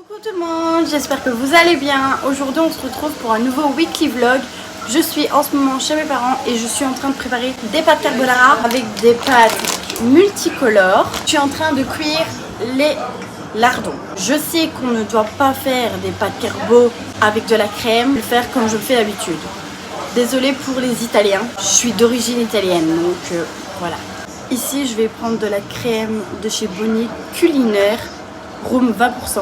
Coucou tout le monde, j'espère que vous allez bien. Aujourd'hui on se retrouve pour un nouveau weekly vlog. Je suis en ce moment chez mes parents et je suis en train de préparer des pâtes carbonara avec des pâtes multicolores. Je suis en train de cuire les lardons. Je sais qu'on ne doit pas faire des pâtes carbo avec de la crème, le faire comme je le fais d'habitude. Désolée pour les Italiens, je suis d'origine italienne donc voilà. Ici je vais prendre de la crème de chez Bonnie Culinaire, Room 20%.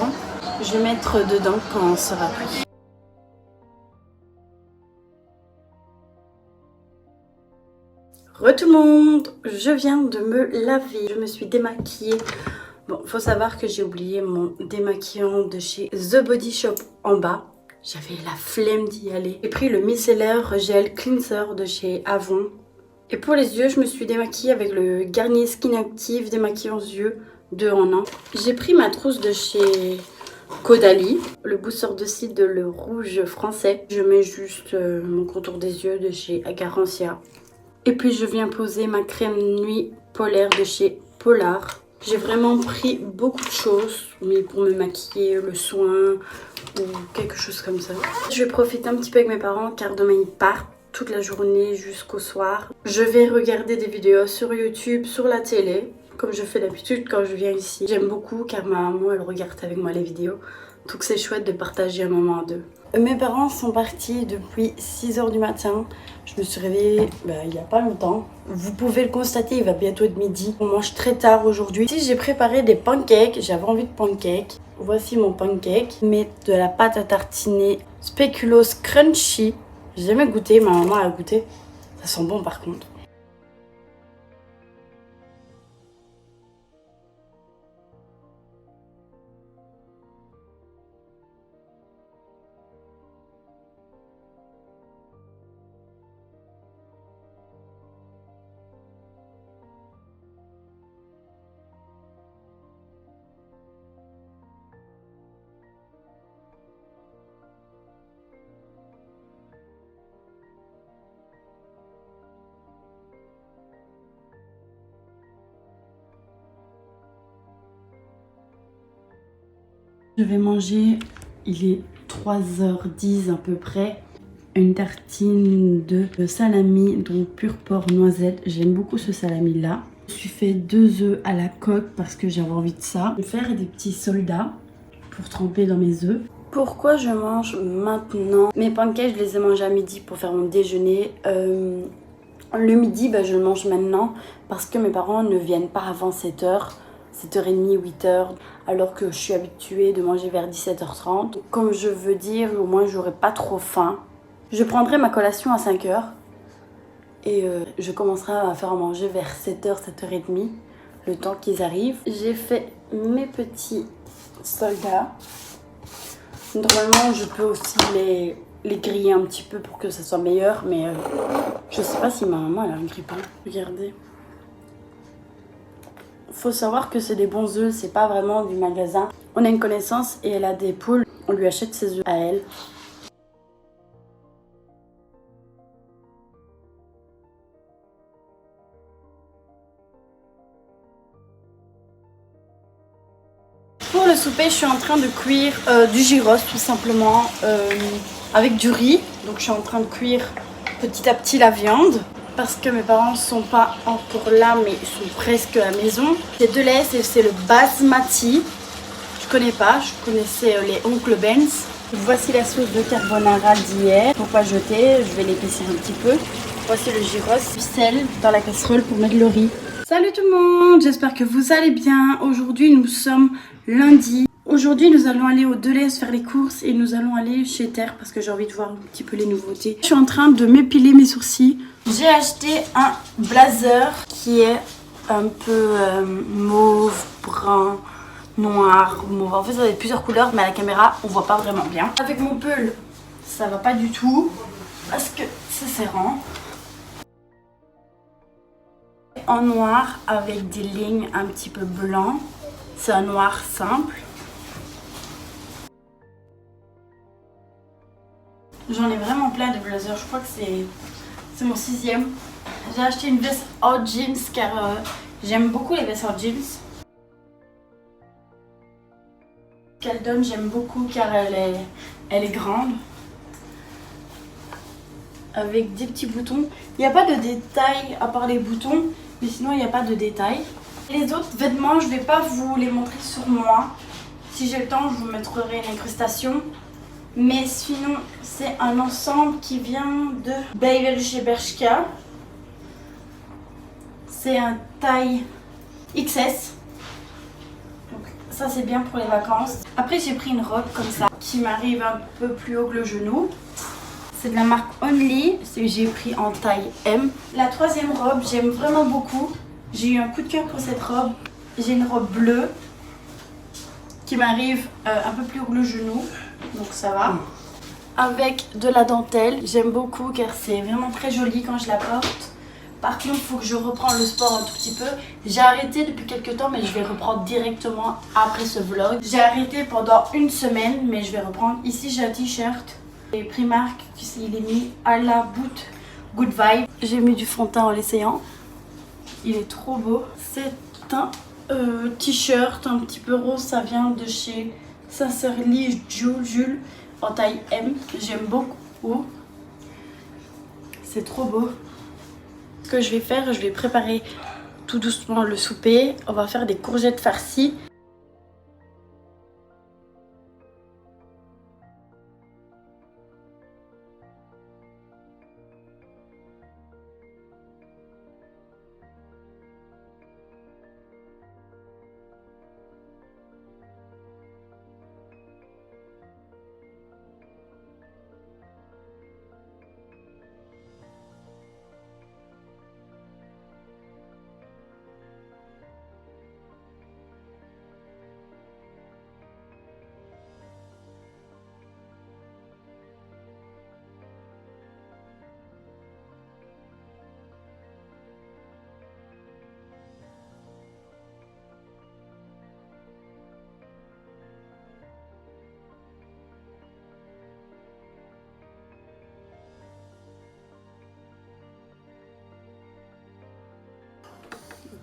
Je vais mettre dedans quand on sera cuit. Re tout le monde, je viens de me laver, je me suis démaquillée. Bon, faut savoir que j'ai oublié mon démaquillant de chez The Body Shop en bas. J'avais la flemme d'y aller. J'ai pris le micellaire gel cleanser de chez Avon. Et pour les yeux, je me suis démaquillée avec le Garnier Skin Active démaquillant yeux 2 en 1. J'ai pris ma trousse de chez Caudalie, le booster de cils de le rouge français. Je mets juste mon contour des yeux de chez Agarantia. Et puis je viens poser ma crème nuit polaire de chez Polar. J'ai vraiment pris beaucoup de choses, mais pour me maquiller, le soin ou quelque chose comme ça. Je vais profiter un petit peu avec mes parents car demain ils partent toute la journée jusqu'au soir. Je vais regarder des vidéos sur YouTube, sur la télé, comme je fais d'habitude quand je viens ici. J'aime beaucoup car ma maman elle regarde avec moi les vidéos. Donc c'est chouette de partager un moment à deux. Mes parents sont partis depuis 6 h du matin. Je me suis réveillée il n'y a pas longtemps. Vous pouvez le constater, il va bientôt être midi. On mange très tard aujourd'hui. Ici j'ai préparé des pancakes, j'avais envie de pancakes. Voici mon pancake. Je mets de la pâte à tartiner spéculoos crunchy. J'ai jamais goûté, ma maman a goûté. Ça sent bon par contre. Je vais manger, il est 3 h 10 à peu près, une tartine de salami, donc pur porc noisette. J'aime beaucoup ce salami là. Je me suis fait 2 œufs à la coque parce que j'avais envie de ça. Je vais faire des petits soldats pour tremper dans mes œufs. Pourquoi je mange maintenant? Mes pancakes, je les ai mangés à midi pour faire mon déjeuner. Le midi, je le mange maintenant parce que mes parents ne viennent pas avant 7 h. 7h30, 8 h, alors que je suis habituée de manger vers 17 h 30. Comme je veux dire, au moins j'aurai pas trop faim. Je prendrai ma collation à 5 h et je commencerai à faire à manger vers 7 h, 7h30, le temps qu'ils arrivent. J'ai fait mes petits soldats. Normalement, je peux aussi les griller un petit peu pour que ça soit meilleur, mais je sais pas si ma maman elle a un grille-pain. Regardez. Faut savoir que c'est des bons œufs, c'est pas vraiment du magasin. On a une connaissance et elle a des poules, on lui achète ses œufs à elle. Pour le souper, je suis en train de cuire du gyros tout simplement avec du riz. Donc je suis en train de cuire petit à petit la viande. Parce que mes parents ne sont pas encore là, mais ils sont presque à la maison. C'est de lait, c'est le basmati. Je connais pas, je connaissais les Oncle Ben's. Voici la sauce de carbonara d'hier. Pour pas jeter, je vais l'épaissir un petit peu. Voici le gyros, du sel dans la casserole pour mettre le riz. Salut tout le monde, j'espère que vous allez bien. Aujourd'hui nous sommes lundi. Aujourd'hui nous allons aller au Deleuze faire les courses et nous allons aller chez Terre parce que j'ai envie de voir un petit peu les nouveautés. Je suis en train de m'épiler mes sourcils. J'ai acheté un blazer qui est un peu mauve, brun, noir, mauve. En fait ça a plusieurs couleurs mais à la caméra on voit pas vraiment bien. Avec mon pull ça va pas du tout parce que c'est serrant. En noir avec des lignes un petit peu blanc. C'est un noir simple. J'en ai vraiment plein de blazers, je crois que c'est mon 6e. J'ai acheté une veste hot jeans car j'aime beaucoup les vestes hot jeans. qu'elle qu'elle donne, j'aime beaucoup car elle est grande. Avec des petits boutons. Il n'y a pas de détails à part les boutons, mais sinon il n'y a pas de détails. Les autres vêtements, je ne vais pas vous les montrer sur moi. Si j'ai le temps, je vous mettrai une incrustation. Mais sinon, c'est un ensemble qui vient de Baby chez Bershka. C'est un taille XS. Donc ça c'est bien pour les vacances. Après j'ai pris une robe comme ça qui m'arrive un peu plus haut que le genou. C'est de la marque Only. J'ai pris en taille M. La troisième robe, j'aime vraiment beaucoup. J'ai eu un coup de cœur pour cette robe. J'ai une robe bleue qui m'arrive un peu plus haut que le genou. Donc ça va. Avec de la dentelle. J'aime beaucoup car c'est vraiment très joli quand je la porte. Par contre, il faut que je reprenne le sport un tout petit peu. J'ai arrêté depuis quelques temps, mais je vais reprendre directement après ce vlog. J'ai arrêté pendant une semaine, mais je vais reprendre. Ici, j'ai un t-shirt. Et Primark, il est mis à la boot Good Vibe. J'ai mis du fond de teint en l'essayant. Il est trop beau. C'est un t-shirt un petit peu rose. Ça vient de chez Sincerely Jules en taille M. J'aime beaucoup. C'est trop beau. Ce que je vais faire, je vais préparer tout doucement le souper. On va faire des courgettes farcies.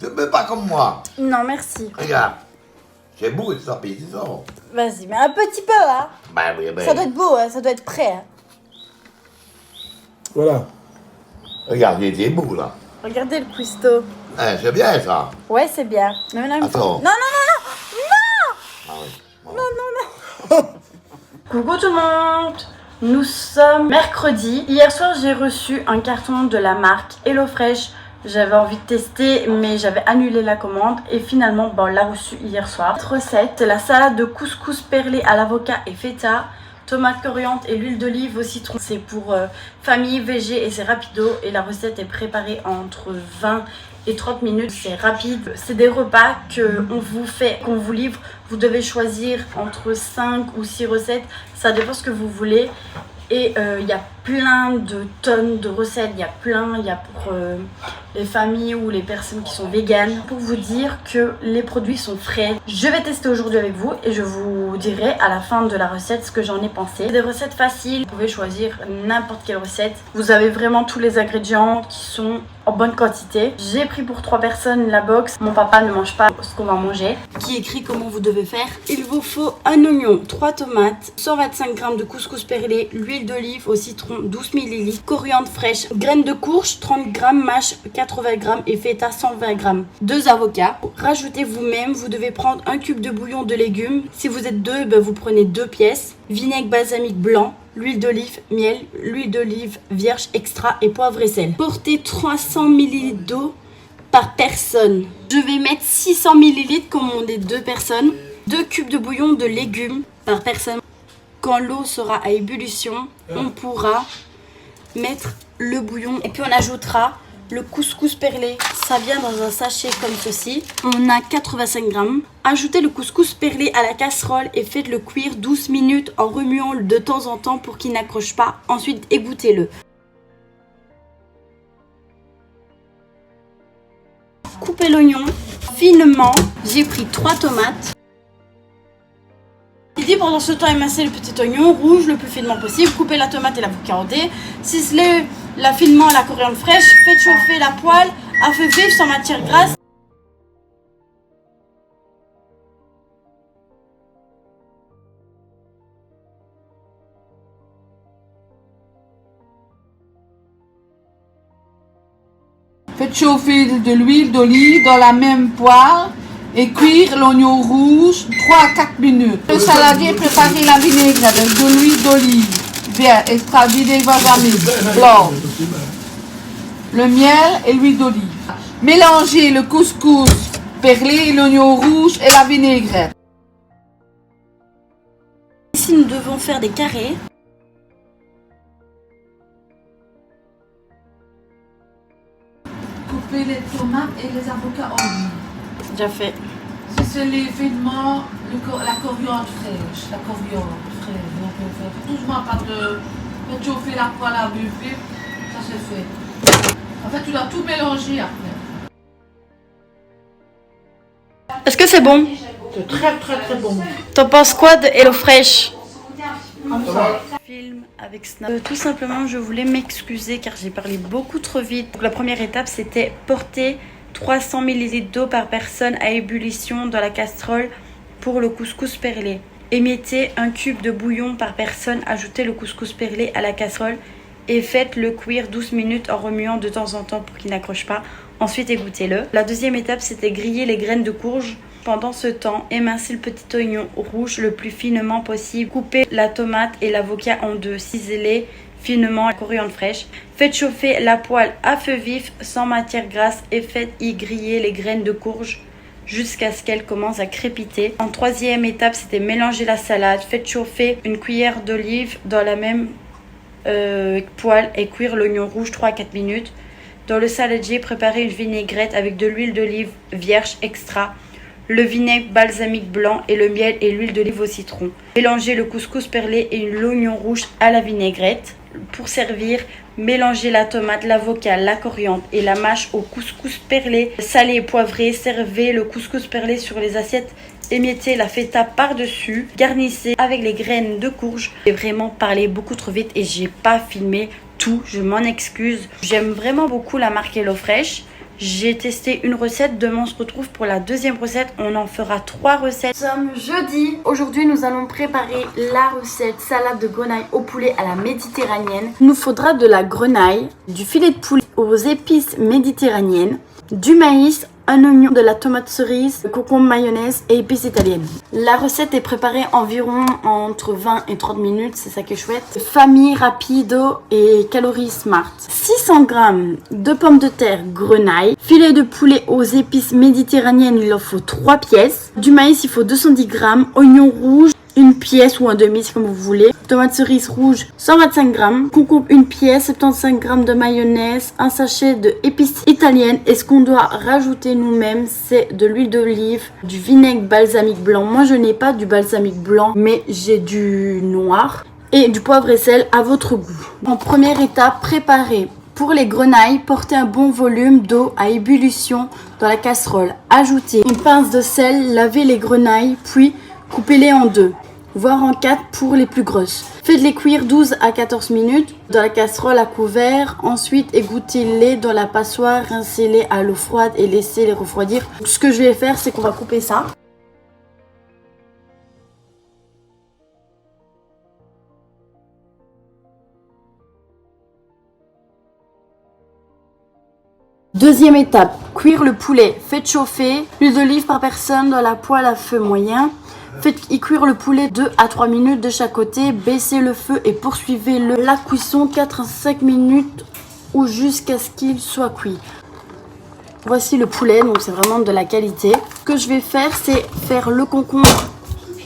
Ne fais pas comme moi. Non, merci. Regarde. C'est beau ça, paysan. Vas-y, mais un petit peu, hein. Bah oui, bah. Ça doit être beau, hein, ça doit être prêt. Hein. Voilà. Regarde, il était beau là. Regardez le cuistot. Hein, c'est bien ça. Ouais, c'est bien. Mais maintenant, il me faut... Attends. Non, non, non, non. Ah oui. Bon. Non, non, non. Coucou tout le monde. Nous sommes mercredi. Hier soir, j'ai reçu un carton de la marque HelloFresh. J'avais envie de tester, mais j'avais annulé la commande. Et finalement, on l'a reçu hier soir. Cette recette, c'est la salade de couscous perlé à l'avocat et feta, tomate coriandre et l'huile d'olive au citron. C'est pour famille, végé et c'est rapido. Et la recette est préparée entre 20 et 30 minutes. C'est rapide. C'est des repas qu'on vous fait, qu'on vous livre. Vous devez choisir entre 5 ou 6 recettes. Ça dépend ce que vous voulez. Et il y a plein de tonnes de recettes, il y a pour les familles ou les personnes qui sont véganes. Pour vous dire que les produits sont frais. Je vais tester aujourd'hui avec vous et je vous dirai à la fin de la recette ce que j'en ai pensé. Des recettes faciles, vous pouvez choisir n'importe quelle recette. Vous avez vraiment tous les ingrédients qui sont en bonne quantité. J'ai pris pour 3 personnes la box. Mon papa ne mange pas ce qu'on va manger. Qui écrit comment vous devez faire. Il vous faut un oignon, 3 tomates, 125 g de couscous perlé, l'huile d'olive au citron 12 ml, coriandre fraîche, graines de courge 30 g, mâche 80 g et feta 120 g. 2 avocats. Rajoutez vous-même, vous devez prendre un cube de bouillon de légumes. Si vous êtes 2, vous prenez 2 pièces. Vinaigre balsamique blanc, l'huile d'olive, miel, l'huile d'olive vierge extra et poivre et sel. Portez 300 ml d'eau par personne. Je vais mettre 600 ml comme on est 2 personnes. 2 cubes de bouillon de légumes par personne. Quand l'eau sera à ébullition, on pourra mettre le bouillon et puis on ajoutera le couscous perlé. Ça vient dans un sachet comme ceci. On a 85 g. Ajoutez le couscous perlé à la casserole et faites-le cuire 12 minutes en remuant de temps en temps pour qu'il n'accroche pas. Ensuite, égouttez-le. Coupez l'oignon finement. J'ai pris 3 tomates. Pendant ce temps, émincez le petit oignon rouge le plus finement possible. Coupez la tomate et la carottez. Ciselez la finement à la coriandre fraîche. Faites chauffer la poêle à feu vif sans matière grasse. Faites chauffer de l'huile d'olive dans la même poêle et cuire l'oignon rouge 3 à 4 minutes. Le saladier, préparez la vinaigrette avec de l'huile d'olive, bien extra vinaigre balsamique, blanc, le miel et l'huile d'olive. Mélangez le couscous perlé, l'oignon rouge et la vinaigrette. Ici, nous devons faire des carrés. Coupez les tomates et les avocats en mie. Déjà fait. Si c'est les vêtements, la coriandre fraîche, on peut faire doucement, pas de faites chauffer la poêle à buffet, ça c'est fait. En fait, tu dois tout mélanger après. Est-ce que c'est bon? C'est très bon. T'en penses quoi de HelloFresh? Film avec Snap. Tout simplement, je voulais m'excuser car j'ai parlé beaucoup trop vite. Donc, la première étape, c'était porter 300 ml d'eau par personne à ébullition dans la casserole pour le couscous perlé. Émiettez un cube de bouillon par personne, ajoutez le couscous perlé à la casserole et faites-le cuire 12 minutes en remuant de temps en temps pour qu'il n'accroche pas. Ensuite, égouttez-le. La deuxième étape, c'était griller les graines de courge. Pendant ce temps, émincez le petit oignon rouge le plus finement possible. Coupez la tomate et l'avocat en deux. Ciselez finement la coriandre fraîche. Faites chauffer la poêle à feu vif sans matière grasse et faites-y griller les graines de courge jusqu'à ce qu'elles commencent à crépiter. En troisième étape, c'était mélanger la salade. Faites chauffer une cuillère d'olive dans la même poêle et cuire l'oignon rouge 3 à 4 minutes. Dans le saladier, préparez une vinaigrette avec de l'huile d'olive vierge extra, le vinaigre balsamique blanc et le miel et l'huile d'olive au citron. Mélangez le couscous perlé et l'oignon rouge à la vinaigrette. Pour servir, mélangez la tomate, l'avocat, la coriandre et la mâche au couscous perlé. Salé et poivré, servez le couscous perlé sur les assiettes. Émiettez la feta par-dessus. Garnissez avec les graines de courge. J'ai vraiment parlé beaucoup trop vite et j'ai pas filmé tout. Je m'en excuse. J'aime vraiment beaucoup la marque HelloFresh. J'ai testé une recette, demain on se retrouve pour la deuxième recette, on en fera 3 recettes. Nous sommes jeudi, aujourd'hui nous allons préparer la recette salade de grenaille au poulet à la méditerranéenne. Il nous faudra de la grenaille, du filet de poulet aux épices méditerranéennes, du maïs, un oignon, de la tomate cerise, concombre, mayonnaise et épices italiennes. La recette est préparée environ entre 20 et 30 minutes, c'est ça qui est chouette. Famille rapido et calories smart. 600 g de pommes de terre grenaille, filet de poulet aux épices méditerranéennes, il en faut 3 pièces. Du maïs, il faut 210 g, oignon rouge, une pièce ou un demi, c'est comme vous voulez. Tomate cerise rouge, 125 g. Concombre, une pièce, 75 g de mayonnaise, un sachet de épices italiennes. Et ce qu'on doit rajouter nous-mêmes, c'est de l'huile d'olive, du vinaigre balsamique blanc. Moi, je n'ai pas du balsamique blanc, mais j'ai du noir. Et du poivre et sel à votre goût. En première étape, préparez. Pour les grenailles, portez un bon volume d'eau à ébullition dans la casserole. Ajoutez une pince de sel, lavez les grenailles, puis coupez-les en deux, voire en 4 pour les plus grosses. Faites-les cuire 12 à 14 minutes dans la casserole à couvert. Ensuite, égouttez-les dans la passoire, rincez-les à l'eau froide et laissez-les refroidir. Donc, ce que je vais faire, c'est qu'on va couper ça. Deuxième étape, cuire le poulet. Faites chauffer l'huile d'olive par personne dans la poêle à feu moyen. Faites-y cuire le poulet 2 à 3 minutes de chaque côté. Baissez le feu et poursuivez la cuisson 4 à 5 minutes ou jusqu'à ce qu'il soit cuit. Voici le poulet, donc c'est vraiment de la qualité. Ce que je vais faire, c'est faire le concombre,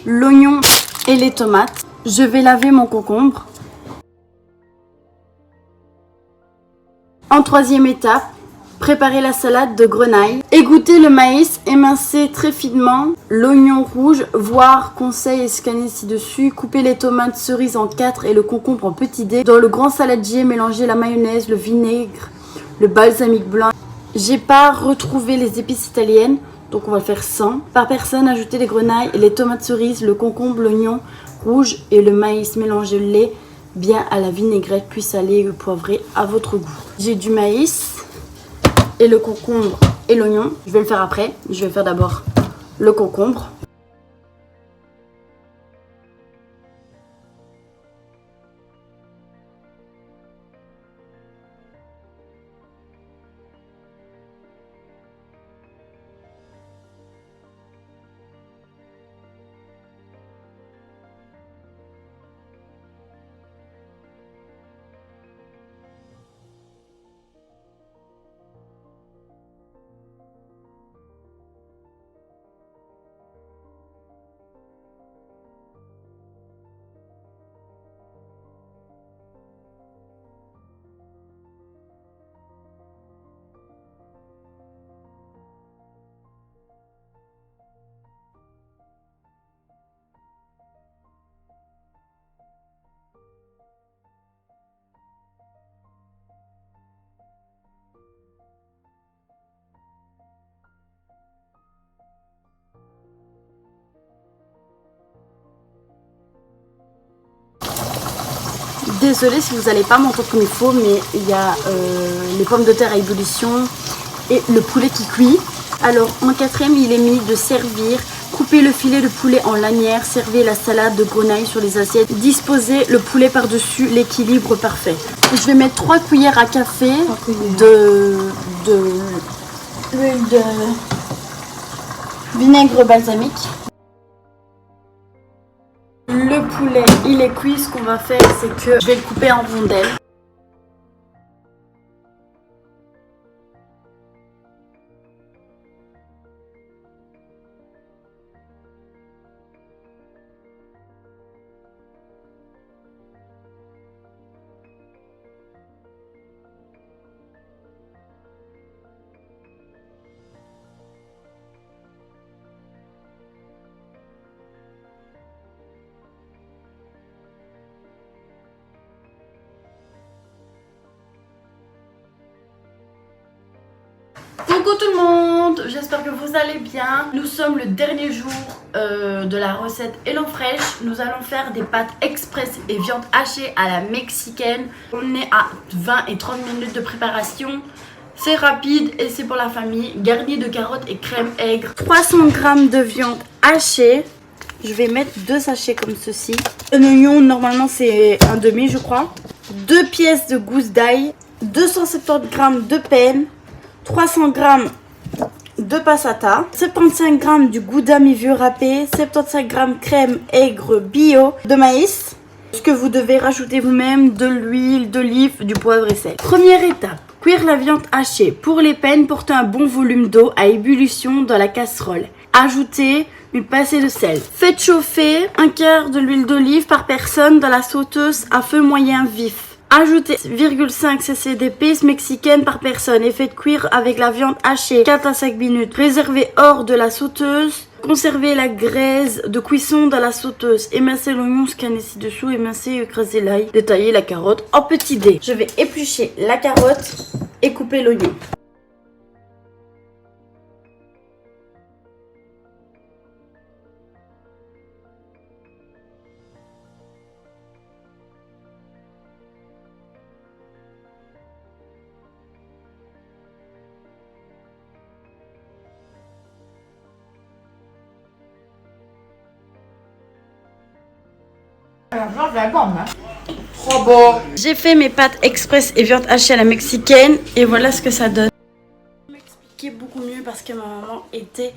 l'oignon et les tomates. Je vais laver mon concombre. En troisième étape, préparez la salade de grenaille. Égouttez le maïs, émincez très finement l'oignon rouge, voire conseil et scanner ci-dessus. Coupez les tomates cerises en 4 et le concombre en petits dés. Dans le grand saladier, mélangez la mayonnaise, le vinaigre, le balsamique blanc. J'ai pas retrouvé les épices italiennes, donc on va le faire sans. Par personne, ajoutez les grenailles et les tomates cerises, le concombre, l'oignon rouge et le maïs. Mélangez-les bien à la vinaigrette, puis salée et poivrée à votre goût. J'ai du maïs et le concombre et l'oignon. Je vais le faire après. Je vais faire d'abord le concombre. Désolée si vous n'allez pas m'entendre comme il faut, mais il y a les pommes de terre à ébullition et le poulet qui cuit. Alors en quatrième, il est mis de servir. Coupez le filet de poulet en lanières, servez la salade de grenaille sur les assiettes, disposez le poulet par-dessus, l'équilibre parfait. Je vais mettre 3 cuillères à café de l'huile de vinaigre balsamique. Le poulet, il est cuit. Ce qu'on va faire, c'est que je vais le couper en rondelles. Coucou tout le monde, j'espère que vous allez bien. Nous sommes le dernier jour de la recette HelloFresh. Nous allons faire des pâtes express et viande hachée à la mexicaine. On est à 20 et 30 minutes de préparation. C'est rapide et c'est pour la famille. Garni de carottes et crème aigre. 300 g de viande hachée. Je vais mettre 2 sachets comme ceci. Un oignon, normalement c'est un demi je crois. 2 pièces de gousse d'ail. 270 g de penne. 300 g de passata, 75 g du gouda mi-vieux râpé, 75 g crème aigre bio de maïs. Ce que vous devez rajouter vous-même, de l'huile, d'olive, du poivre et sel. Première étape, cuire la viande hachée. Pour les peines, portez un bon volume d'eau à ébullition dans la casserole. Ajoutez une pincée de sel. Faites chauffer un quart de l'huile d'olive par personne dans la sauteuse à feu moyen vif. Ajoutez 0,5 cc d'épices mexicaines par personne et faites cuire avec la viande hachée 4 à 5 minutes. Réservez hors de la sauteuse. Conservez la graisse de cuisson dans la sauteuse. Émincez l'oignon scanné ci-dessous. Émincez et écrasez l'ail. Détaillez la carotte en petits dés. Je vais éplucher la carotte et couper l'oignon. La viande est bonne, hein? Trop beau. J'ai fait mes pâtes express et viande hachée à la mexicaine et voilà ce que ça donne. Je vais m'expliquer beaucoup mieux parce que ma maman était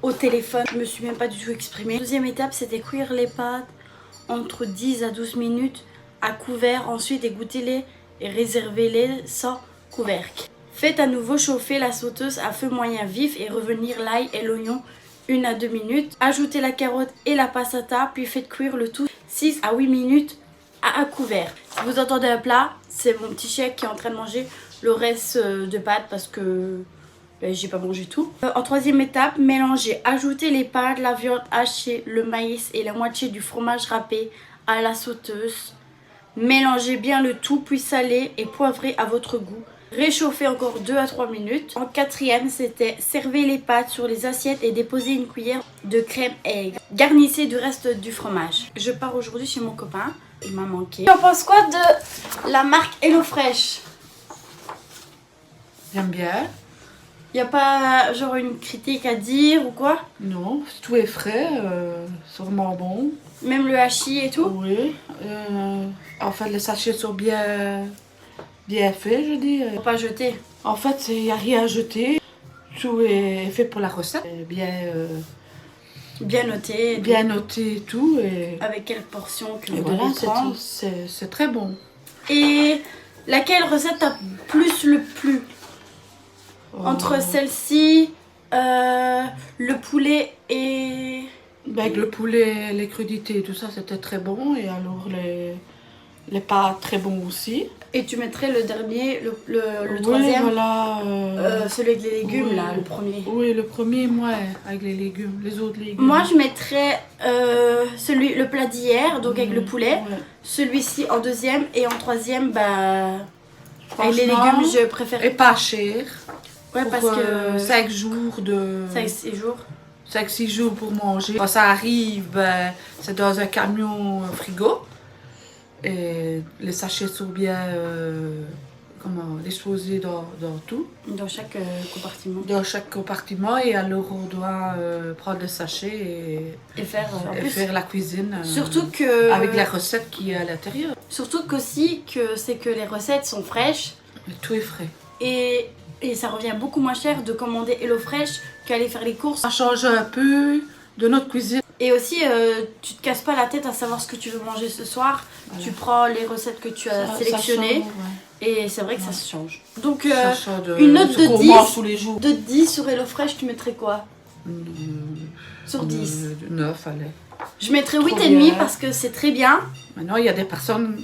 au téléphone. Je me suis même pas du tout exprimée. Deuxième étape, c'était cuire les pâtes entre 10 à 12 minutes à couvert. Ensuite, égouttez-les et réservez-les sans couvercle. Faites à nouveau chauffer la sauteuse à feu moyen vif et revenir l'ail et l'oignon 1 à 2 minutes. Ajoutez la carotte et la passata, puis faites cuire le tout 6 à 8 minutes à couvert. Si vous entendez un plat, c'est mon petit chèque qui est en train de manger le reste de pâtes parce que j'ai pas mangé tout. En troisième étape, mélangez. Ajoutez les pâtes, la viande hachée, le maïs et la moitié du fromage râpé à la sauteuse. Mélangez bien le tout, puis salez et poivrez à votre goût. Réchauffez encore 2 à 3 minutes. En quatrième, c'était servez les pâtes sur les assiettes et déposez une cuillère de crème aigre. Garnissez du reste du fromage. Je pars aujourd'hui chez mon copain. Il m'a manqué. Tu en penses quoi de la marque HelloFresh? J'aime bien. Y a pas genre une critique à dire ou quoi? Non, tout est frais, sûrement bon. Même le hachis et tout? Oui. En fait, les sachets sont bien faits, je dis. Faut pas jeter. En fait, il n'y a rien à jeter. Tout est fait pour la recette. Bien noté. Bien noté et tout. Et Avec quelle portion que vous voilà, devez prendre. c'est très bon. Et laquelle recette t'a le plus? Entre celle-ci, le poulet et... Avec le poulet, les crudités et tout ça, c'était très bon. Et alors les pâtes, très bons aussi. Et tu mettrais le dernier, le Oui, troisième, voilà. celui avec les légumes, oui. là, le premier. Oui, le premier, moi, avec les légumes, les autres légumes. Moi, je mettrais le plat d'hier, donc avec le poulet. Ouais. Celui-ci en deuxième et en troisième, bah... Avec les Franchement, légumes, je préfère... Et pas cher. Ouais, Pour, parce que... 5 jours de... 5-6 jours. 5-6 jours pour manger. Quand ça arrive, ben, c'est dans un camion frigo. Et les sachets sont bien disposés dans tout. Dans chaque compartiment. Dans chaque compartiment. Et alors on doit prendre le sachet Et faire, en et plus, faire la cuisine surtout que... avec la recette qui est à l'intérieur. Surtout qu'aussi que c'est que les recettes sont fraîches. Mais tout est frais. Et ça revient beaucoup moins cher de commander HelloFresh qu'aller faire les courses. Ça change un peu de notre cuisine. Et aussi, tu te casses pas la tête à savoir ce que tu veux manger ce soir. Voilà. Tu prends les recettes que tu as sélectionnées. Ça change, ouais. Et c'est vrai que ça se change. Donc, Ça change une note ce de qu'on 10. mange tous les jours. De 10 sur HelloFresh, tu mettrais quoi sur 10? 9, allez. Je mettrais Trop 8,5 bien. parce que c'est très bien. Maintenant, il y a des personnes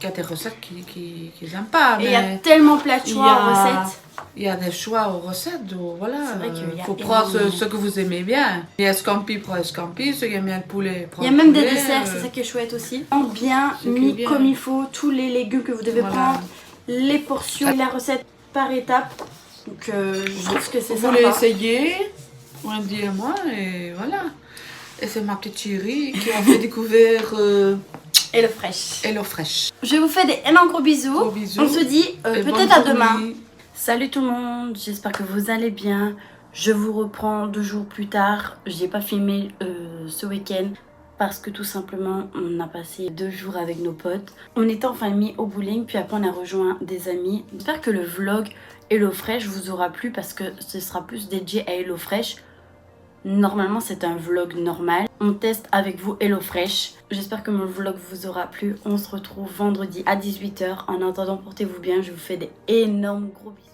qui ont des recettes qu'ils n'aiment pas. Et il y a mais tellement plein de choix en recettes. il y a des choix aux recettes. Donc voilà, C'est vrai qu'il y a faut prendre énormément. ce que vous aimez bien. Les escampis, prends escampis. Ceux qui aiment bien le poulet, prends Il y a le même des poulet, desserts, c'est ça qui est chouette aussi. Bien C'est que mis bien. comme il faut, tous les légumes que vous devez Voilà. prendre, les portions, la recette par étape. Donc je trouve que c'est Vous sympa. voulez essayer, Wendy et moi, et voilà. Et c'est ma petite chérie qui a fait découvrir HelloFresh. HelloFresh. Je vous fais des énormes gros bisous. Gros bisous. On se dit Et bonne peut-être à journée. demain. Salut tout le monde, j'espère que vous allez bien. Je vous reprends 2 jours plus tard. J'ai pas filmé ce week-end parce que tout simplement on a passé 2 jours avec nos potes. On était en famille au bowling, puis après on a rejoint des amis. J'espère que le vlog HelloFresh vous aura plu parce que ce sera plus dédié à HelloFresh. Normalement c'est un vlog normal. On teste avec vous HelloFresh. J'espère que mon vlog vous aura plu. On se retrouve vendredi à 18 h. En attendant, portez-vous bien. Je vous fais des énormes gros bisous.